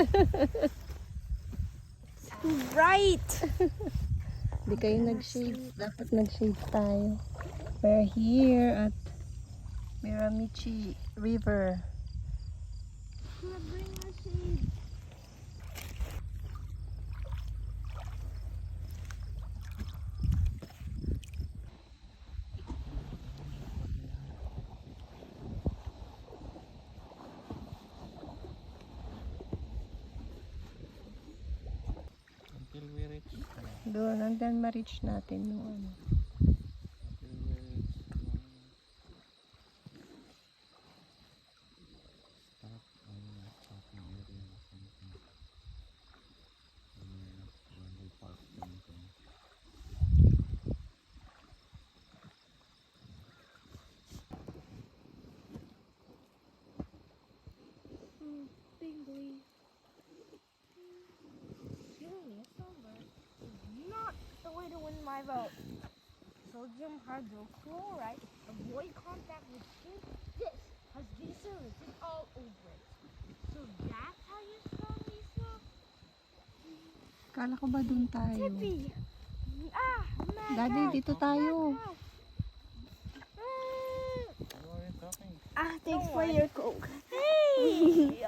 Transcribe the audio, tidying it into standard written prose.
It's too bright. Hindi kayo nag-shade. Dapat nag-shade tayo. We're here at Miramichi River. I'm gonna bring my shade. Until we reach Doon, hanggang ma-reach natin yung ano. until we reach stop stopping area or something. When we park something. Tingly. Serious number is not the way to win my vote. Sodium hydrochloride, avoid contact with skin. This has Jason written all over it. So that's how you spell Lisa? Kala ko ba doon tayo? Tippy! Ah! Daddy, dito tayo. Who are you talking? Ah, thanks for your coke. Hey!